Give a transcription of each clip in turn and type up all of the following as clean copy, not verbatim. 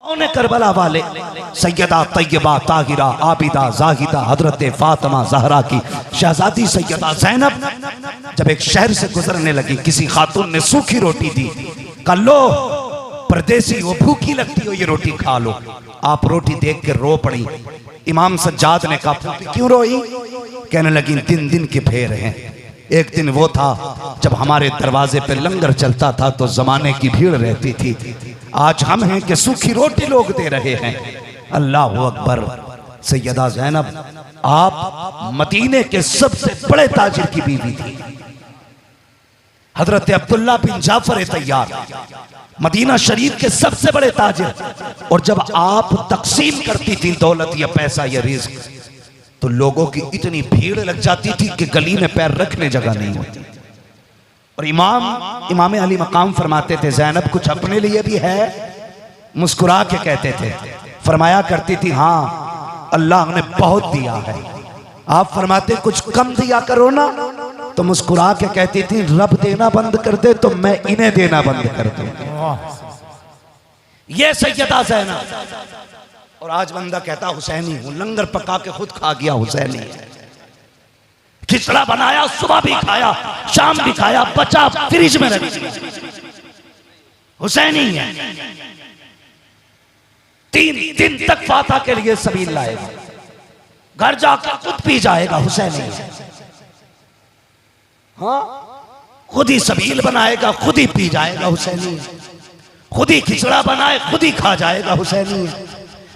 ने करबला वाले सैयदा तैयबा ताहिरा आबिदा जाहिदा हजरत फातिमा जहरा की शहजादी सैयदा ज़ैनब जब एक शहर से गुजरने लगी, किसी खातून ने सूखी रोटी दी, कहा लो परदेसी हो, भूखी लगती हो, ये रोटी खा लो। आप रोटी देख के रो पड़ी। इमाम सज्जाद ने कहा क्यों रोई? कहने लगी दिन दिन के फेर हैं। एक दिन वो था जब हमारे दरवाजे पे लंगर चलता था तो जमाने की भीड़ रहती थी, आज हम हैं कि सूखी रोटी लोग दे रहे हैं। अल्लाह अकबर। सैयदा ज़ैनब आप मदीने के सबसे बड़े ताजिर की बीवी थी। हजरत अब्दुल्ला बिन जाफर तैयार मदीना शरीफ के सबसे बड़े ताजिर, और जब आप तकसीम करती थी दौलत या पैसा या रिज़्क तो लोगों की इतनी भीड़ लग जाती थी कि गली में पैर रखने जगह नहीं होती। और इमाम अली मकाम फरमाते थे ज़ैनब कुछ अपने लिए भी है? मुस्कुरा के कहते थे। फरमाया करती थी हाँ अल्लाह ने बहुत दिया है। आप फरमाते कुछ कम दिया करो ना, तो मुस्कुरा के कहती थी रब देना बंद कर दे तो मैं इन्हें देना बंद कर दूं। ये सैयदा ज़ैनब। और आज बंदा कहता हुसैनी हूं, लंगर पका के खुद खा गया हुसैनी है। खिचड़ा बनाया, सुबह भी खाया, शाम भी खाया, बचा फ्रिज में रख दिया, हुसैनी है। 3 दिन तक फाता के लिए सबील लाएगा, घर जाकर खुद पी जाएगा, हुसैनी है। हाँ खुद ही सबील बनाएगा, खुद ही पी जाएगा, हुसैनी है। खुद ही खिचड़ा बनाए, खुद ही खा जाएगा, हुसैनी है।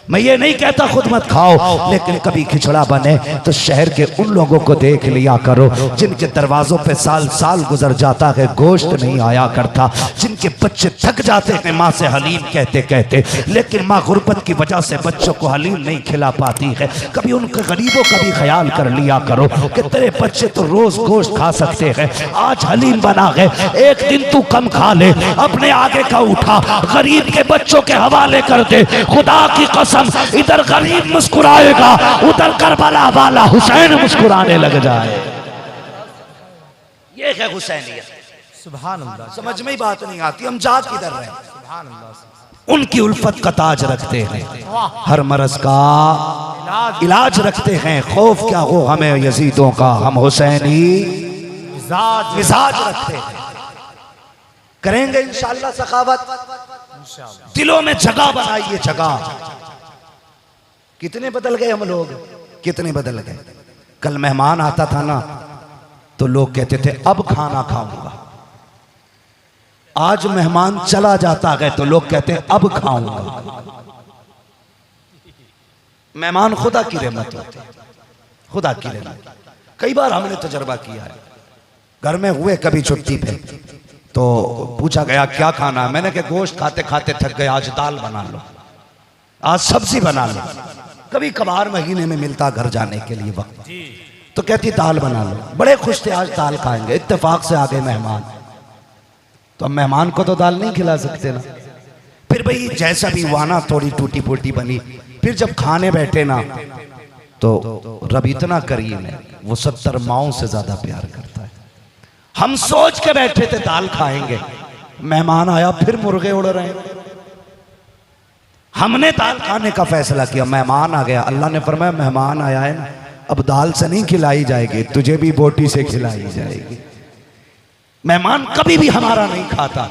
मैं ये नहीं कहता खुद मत खाओ, लेकिन कभी खिचड़ा बने तो शहर के उन लोगों को देख लिया करो जिनके दरवाजों पे साल साल गुजर जाता है, गोश्त नहीं आया करता, जिनके बच्चे थक जाते हैं माँ से हलीम कहते कहते, लेकिन माँ गुर्बत की वजह से बच्चों को हलीम नहीं खिला पाती है। कभी उनके गरीबों का भी ख्याल कर लिया करो कि तेरे बच्चे तो रोज गोश्त खा सकते हैं, आज हलीम बना गए, एक दिन तू कम खा ले, अपने आगे का उठा, गरीब के बच्चों के हवाले कर दे। खुदा की कसम इधर गरीब मुस्कुराएगा, उधर करबला वाला हुसैन मुस्कुराने लग जाए। ये है हुसैनियत। सुभान अल्लाह। समझ में ही बात नहीं आती, हम जा किधर रहे? सुभान अल्लाह। उनकी उल्फत का ताज रखते हैं, हर मरज का इलाज रखते हैं। खौफ क्या हो हमें यजीदों का, हम हुसैनी मिजाज रखते हैं। करेंगे इंशाअल्लाह सखावत, दिलों में जगह बनाइए, जगह। कितने बदल गए हम लोग, कितने बदल गए। कल मेहमान आता था ना तो लोग कहते थे अब खाना खाऊंगा, आज मेहमान चला जाता है तो लोग कहते हैं अब खाऊंगा। मेहमान खुदा की रहमत होती है, खुदा की रहमत। कई बार हमने तजर्बा किया है, घर में हुए कभी छुट्टी पे तो पूछा गया क्या खाना है, मैंने कहा गोश्त खाते खाते थक गए, आज दाल बना लो, आज सब्जी बना लो। कभी कभार महीने में मिलता घर जाने के लिए वक्त, तो कहती दाल बना लो। बड़े खुश थे आज दाल खाएंगे, इत्तेफाक से आ गए मेहमान, तो अब मेहमान को तो दाल नहीं खिला सकते ना। फिर भाई जैसा भी हुआ ना, थोड़ी टूटी फूटी बनी। फिर जब खाने बैठे ना तो रब इतना करीम है, वो 70 माओं से ज्यादा प्यार करता है। हम सोच के बैठे थे दाल खाएंगे, मेहमान आया फिर मुर्गे उड़ रहे हैं। हमने दाल खाने का फैसला किया, मेहमान आ गया, अल्लाह ने फरमाया मेहमान आया है ना, अब दाल से नहीं खिलाई जाएगी, तुझे भी बोटी से खिलाई जाएगी। मेहमान कभी भी हमारा नहीं खाता,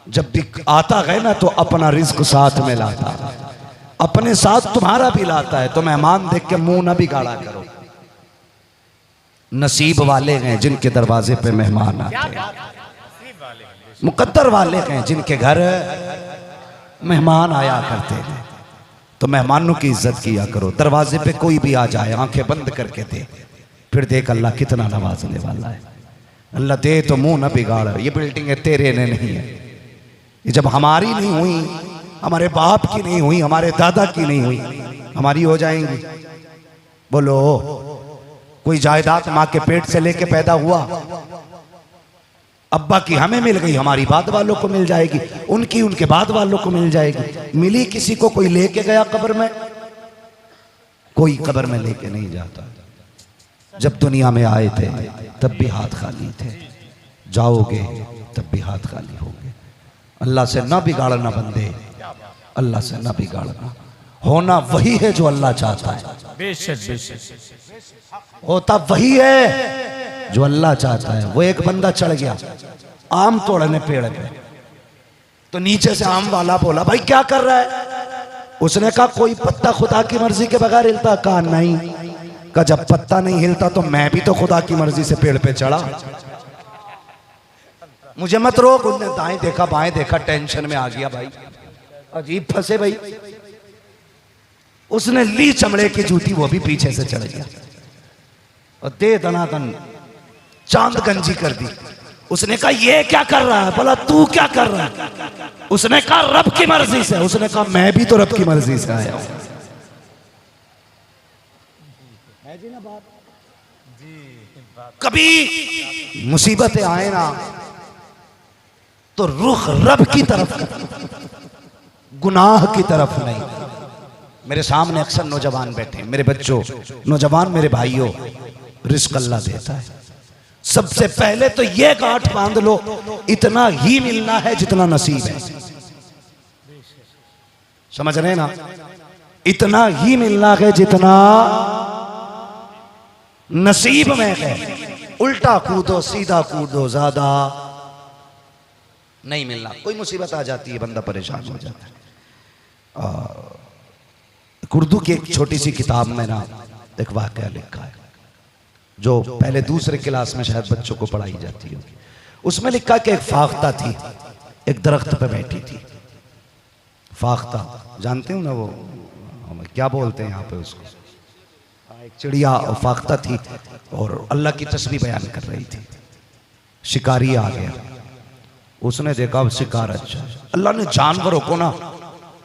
जब भी आता है ना तो अपना रिज्क साथ में लाता है, अपने साथ तुम्हारा भी लाता है। तो मेहमान देख के मुंह ना बिगाड़ा करो। नसीब वाले हैं जिनके दरवाजे पे मेहमान आते हैं, मुकद्दर वाले हैं जिनके घर मेहमान आया करते हैं। तो मेहमानों की इज्जत किया करो। दरवाजे पे कोई भी आ जाए आंखें बंद करके दे, फिर देख अल्लाह कितना नवाजने वाला है। अल्लाह दे तो मुंह ना बिगाड़, ये बिल्डिंग है तेरे ने नहीं है, ये जब हमारी नहीं हुई, हमारे बाप की नहीं हुई, हमारे दादा की नहीं हुई, हमारी हो जाएंगी। बोलो कोई जायदाद माँ के पेट से लेके पैदा हुआ, अब्बा की हमें मिल गई, हमारी बाद वालों को मिल जाएगी, उनकी उनके बाद वालों को मिल जाएगी। मिली किसी को कोई लेके गया कब्र में? कोई कब्र में लेके नहीं जाता। जब दुनिया में आए थे तब भी हाथ खाली थे, जाओगे तब भी हाथ खाली होगे। अल्लाह से ना बिगाड़ना बंदे, अल्लाह से ना बिगाड़ना। होना वही है जो अल्लाह चाहता है, बेशक बेशक। होता वही है जो अल्लाह चाहता है। वो एक बंदा चढ़ गया आम तोड़ने पेड़ पे, तो नीचे से आम वाला बोला भाई क्या कर रहा है? उसने कहा कोई पत्ता खुदा की मर्जी के बगैर हिलता? कहा नहीं। कहा जब पत्ता नहीं हिलता तो मैं भी तो खुदा की मर्जी से पेड़ पे चढ़ा, मुझे मत रोक। उसने दाएं देखा बाएं देखा, टेंशन में आ गया भाई, अजीब फंसे भाई। उसने ली चमड़े की जूती, वो भी पीछे से चढ़ गया और दे दनादन चांद गंजी कर दी। उसने कहा ये क्या कर रहा है? बोला तू क्या कर रहा है? उसने कहा रब की मर्जी से। उसने कहा मैं भी तो रब की मर्जी से आया हूं। कभी मुसीबतें आए ना तो रुख रब की तरफ, गुनाह की तरफ नहीं। मेरे सामने अक्सर नौजवान बैठे, मेरे बच्चों, नौजवान मेरे भाइयों, रिस्क अल्लाह देता है। सबसे पहले तो ये गांठ बांध लो, इतना ही मिलना है जितना नसीब है। समझ रहे ना? इतना ही मिलना है जितना नसीब में है। उल्टा कूदो सीधा कूदो, ज्यादा नहीं मिलना। कोई मुसीबत आ जाती है बंदा परेशान हो जाता है। उर्दू की एक छोटी सी किताब में ना एक वाकया लिखा है जो पहले दूसरे क्लास में शायद बच्चों को पढ़ाई जाती होगी। उसमें लिखा कि एक फाख्ता थी, एक दरख्त पे बैठी थी। फाख्ता जानते हो ना, वो क्या बोलते हैं यहाँ पे उसको, एक चिड़िया और फाख्ता थी और अल्लाह की तस्बीह बयान कर रही थी। शिकारी आ गया, उसने देखा अब शिकार अच्छा। अल्लाह ने जानवरों को ना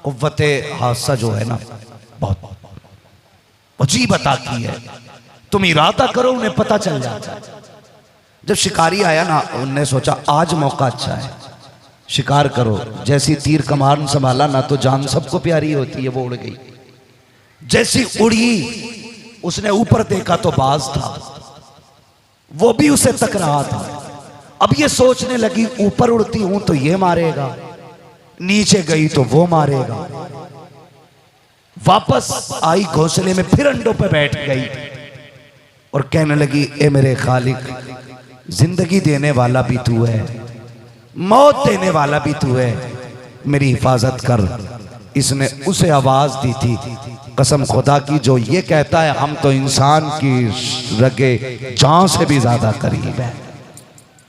कुव्वते हादसा जो है ना बहुत अजीब अता की है। तुम इरादा करो उन्हें पता चल जाता है। जब शिकारी आया ना, उनने सोचा आज मौका अच्छा है, शिकार करो। जैसी तीर कमान संभाला ना तो जान सबको प्यारी होती है, वो उड़ गई। जैसी उड़ी उसने ऊपर देखा तो बाज था, वो भी उसे तक रहा था। अब ये सोचने लगी ऊपर उड़ती हूं तो ये मारेगा, नीचे गई तो वो मारेगा। वापस आई घोंसले में, फिर अंडों पे बैठ गई और कहने लगी ए मेरे खालिक, जिंदगी देने वाला भी तू है, मौत देने वाला भी तू है, मेरी हिफाजत कर। इसने उसे आवाज दी थी, कसम खुदा की जो ये कहता है हम तो इंसान की रगे जान से भी ज्यादा करीब है।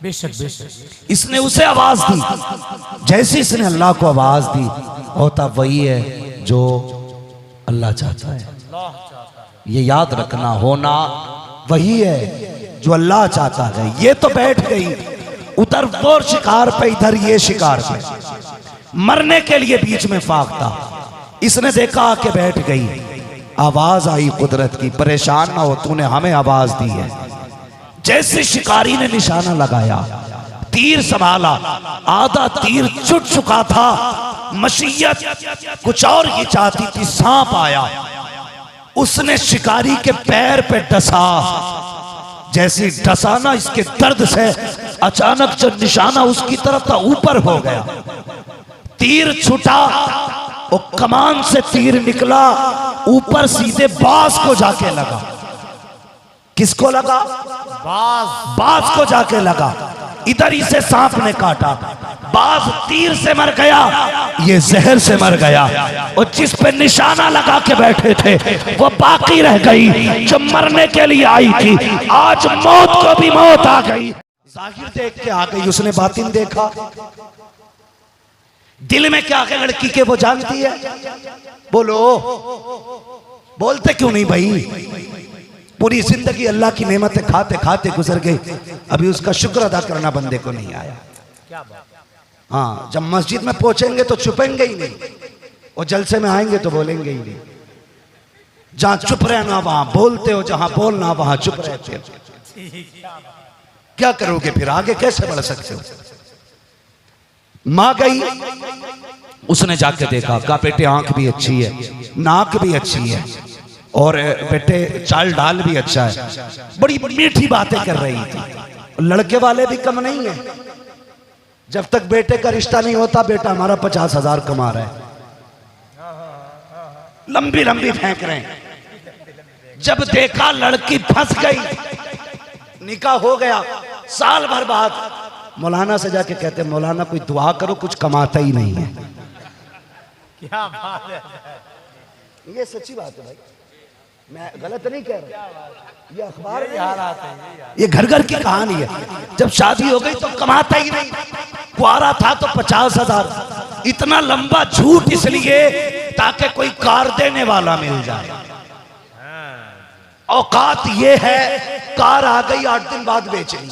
बेशक बेशक। इसने उसे आवाज दी। जैसे इसने अल्लाह को आवाज दी, होता वही है जो अल्लाह चाहता है। ये याद रखना, होना वही है जो अल्लाह चाहता है। ये तो बैठ गई उधर वो शिकार पे, इधर ये शिकार पे, मरने के लिए बीच में फाख्ता। इसने देखा आके बैठ गई। आवाज आई कुदरत की, परेशान ना हो, तूने हमें आवाज दी है। जैसे शिकारी ने निशाना लगाया, तीर संभाला, आधा तीर छूट चुका था, मशीयत कुछ और ही चाहती थी। सांप आया, उसने शिकारी के पैर पे डसा। जैसे डसा ना, इसके दर्द से अचानक जो निशाना उसकी तरफ था ऊपर हो गया। तीर छूटा, वो कमान से तीर निकला, ऊपर सीधे बाज को जाके लगा। किसको लगा? बाज को जाके लगा। इधर इसे सांप ने काटा, बाज तीर से मर गया, ये जहर से मर गया। और जिस पे निशाना लगा के बैठे थे वो बाकी रह गई, जो मरने के लिए आई थी। आज मौत को भी मौत आ गई। जाहिर देख के आ गई, उसने बातिन देखा। दिल में क्या है लड़की के वो जानती है। बोलो, बोलते क्यों नहीं भाई? पूरी जिंदगी अल्लाह की नेमतें खाते खाते गुजर गई, अभी उसका शुक्र अदा करना बंदे को नहीं आया। हाँ, जब मस्जिद में पहुंचेंगे तो छुपेंगे ही नहीं, और जलसे में आएंगे तो बोलेंगे ही नहीं। जहां चुप रहना वहां बोलते हो, जहां बोलना वहां चुप रहते हो। क्या करोगे फिर? आगे कैसे बढ़ सकते हो? मां गई, उसने जाके देखा, कहा बेटे आंख भी अच्छी है, नाक भी अच्छी है, और बेटे चाल डाल भी अच्छा है। बड़ी मीठी बातें कर रही थी। लड़के वाले भी कम नहीं है। जब तक बेटे का रिश्ता नहीं होता, बेटा हमारा 50,000 कमा रहा है, लंबी लंबी फेंक रहे हैं। जब देखा लड़की फंस गई, निकाह हो गया, साल भर बाद मौलाना से जाके कहते मौलाना कोई दुआ करो, कुछ कमाता ही नहीं है। क्या बात है, ये सच्ची बात है भाई, मैं गलत नहीं कह रहा, ये अखबार में हालात है। ये घर घर की कहानी है। जब शादी हो गई तो कमाता ही नहीं, कुआरा था तो 50,000। इतना लंबा झूठ इसलिए ताकि कोई कार देने वाला मिल जाए। औकात ये है, कार आ गई 8 दिन बाद बेच ली,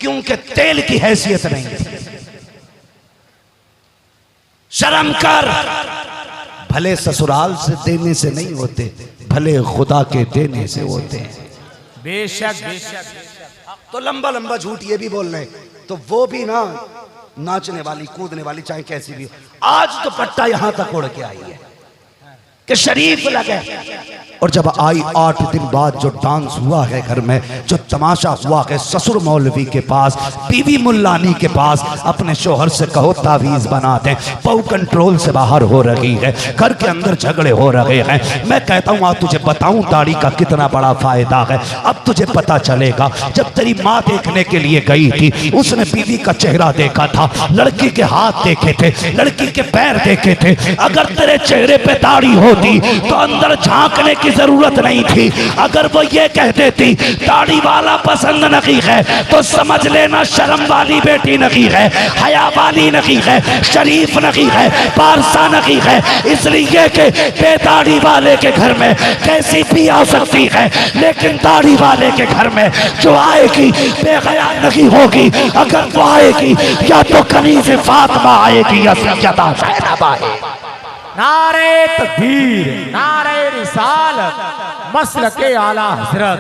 क्योंकि तेल की हैसियत नहीं। शर्म कर, भले ससुराल से देने से नहीं होते, भले खुदा के देने से होते हैं। बेशक बेशक। तो लंबा लंबा झूठ ये भी बोल रहे हैं, तो वो भी ना नाचने वाली कूदने वाली चाहे कैसी भी हो, आज तो पट्टा यहां तक उड़ के आई है कि शरीफ लगे। और जब आई 8 दिन बाद जो डांस हुआ है घर में, जो तमाशा हुआ है ससुर मौलवी के पास, बीवी मुल्लानी के पास, अपने शोहर से कहो तावीज बना दें। बहू कंट्रोल से बाहर हो रही है, घर के अंदर झगड़े हो रहे हैं। मैं कहता हूँ आज तुझे बताऊं दाढ़ी का कितना बड़ा फायदा है। अब तुझे पता चलेगा, जब तेरी माँ देखने के लिए गई थी, उसने बीवी का चेहरा देखा था, लड़की के हाथ देखे थे, लड़की के पैर देखे थे। अगर तेरे चेहरे पे दाढ़ी होती तो अंदर झांकने की जरूरत नहीं थी। अगर वो ये कह देती दाढ़ी वाला पसंद नहीं है, तो समझ लेना शर्म वाली बेटी नहीं है, हया वाली नहीं है, शरीफ नहीं है, पारसा नहीं है। इसलिए कि बेदाढ़ी वाले के घर में कैसी भी आ सकती है, लेकिन दाढ़ी वाले के घर में जो आएगी बेहया नहीं होगी। अगर वो आएगी या तो कनीज़ फातिमा आएगी या सैयदा ज़ैनब आएगी। नारे तकबीर, नारे रिसालत, मसलके आला हजरत,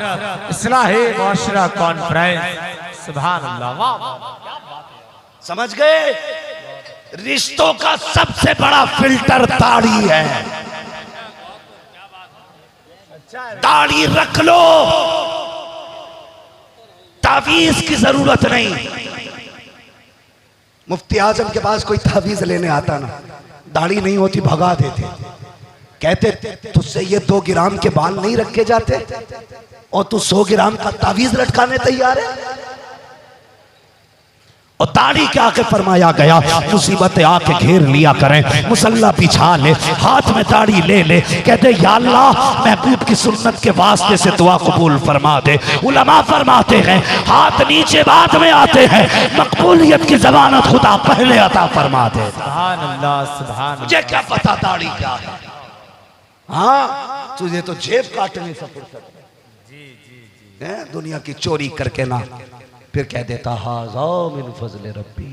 इस्लाहे मुआशरा कॉन्फ्रेंस। सुभान अल्लाह, वाह। समझ गए? रिश्तों का सबसे बड़ा फिल्टर दाढ़ी है। दाढ़ी रख लो, तावीज की जरूरत नहीं। मुफ्ती आजम के पास कोई तावीज लेने आता ना, दाढ़ी नहीं होती भगा देते, कहते तुझसे ये 2 ग्राम के बाल नहीं रखे जाते और तू 100 ग्राम का तावीज लटकाने तैयार है। और दाढ़ी के आके फरमाया गया मुसीबतें आके घेर लिया करें, मुसल्ला बिछा ले, हाथ में दाढ़ी ले ले, कहते या अल्लाह महबूब की सुन्नत के वास्ते से दुआ कबूल फरमा दे। उलमा फरमाते हैं हाथ नीचे बाद में आते हैं, मकबूलियत की जमानत खुदा पहले अता फरमा दे। सुभान अल्लाह, सुभान अल्लाह। मुझे क्या पता दाढ़ी क्या है? हाँ, तुझे तो जेब काटने से फुर्सत है, दुनिया की चोरी करके ना, फिर कह देता हाजा मिन फजल रब्बी,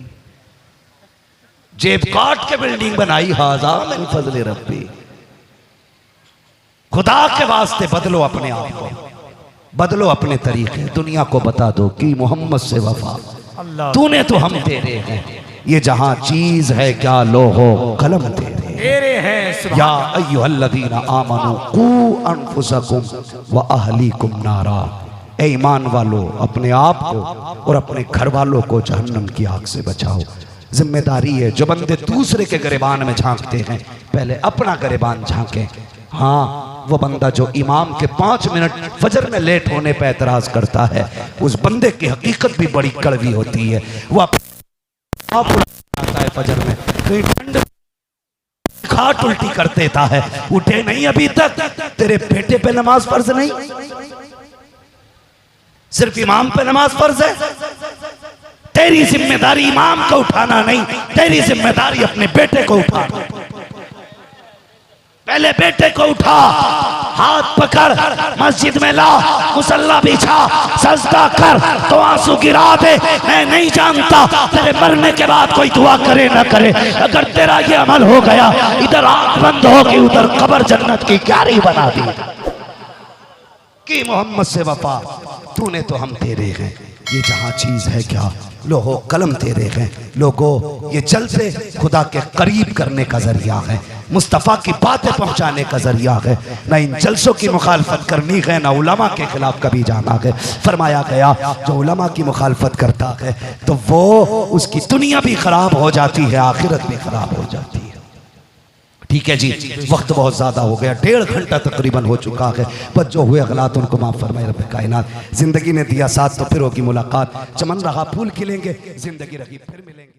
जेब काट के बिल्डिंग बनाई, हाजा मिन फजल रब्बी। खुदा के वास्ते बदलो अपने आप को, बदलो अपने तरीके, दुनिया को बता दो कि मोहम्मद से वफा तूने तो हम तेरे हैं, ये जहां चीज है क्या लोहो कलम तेरे हैं। या अय्युहल्लज़ीना आमनू कू अनफुसकुम व अहलीकुम नारा, ए ईमान वालों अपने आप को और अपने घर वालों को जहन्नम की आग से बचाओ। जिम्मेदारी है, जो बंदे दूसरे के गिरबान में झांकते हैं पहले अपना गिरबान झांके। हाँ, वो बंदा जो इमाम के 5 मिनट फजर में लेट होने पर एतराज करता है, उस बंदे की हकीकत भी बड़ी कड़वी होती है। वो आप आता है फजर में, कहीं ठंड खाट उल्टी कर देता है, उठे नहीं अभी तक, तेरे बेटे पे नमाज फर्ज नहीं, सिर्फ इमाम पे नमाज फर्ज है। तेरी जिम्मेदारी इमाम को उठाना नहीं, तेरी जिम्मेदारी अपने बेटे को उठाना। पहले बेटे को उठा, हाथ पकड़ मस्जिद में ला, मुसल्ला बिछा, सजदा कर तो आंसू गिरा दे। मैं नहीं जानता तेरे मरने के बाद कोई दुआ करे ना करे, अगर तेरा ये अमल हो गया, इधर आंख बंद होगी उधर कब्र जन्नत की क्यारी बना दी। कि मोहम्मद से वफा तूने तो हम तेरे हैं, ये जहां चीज है क्या लोहो कलम तेरे हैं। लोगों, ये जलसे खुदा के करीब करने का जरिया है, मुस्तफ़ा की बातें पहुंचाने का जरिया है। ना इन जलसों की मुखालफत करनी है, ना उलमा के खिलाफ कभी जाना है। फरमाया गया जो उलमा की मुखालफत करता है तो वो उसकी दुनिया भी खराब हो जाती है, आखिरत भी खराब हो जाती है। ठीक है जी, वक्त बहुत ज़्यादा हो गया, 1.5 घंटा तकरीबन हो चुका है। बस जो हुए गलत उनको माफ़ फरमाए रब कायनात। ज़िंदगी ने दिया साथ तो फिर होगी मुलाकात, चमन रहा फूल खिलेंगे, ज़िंदगी रही फिर मिलेंगे।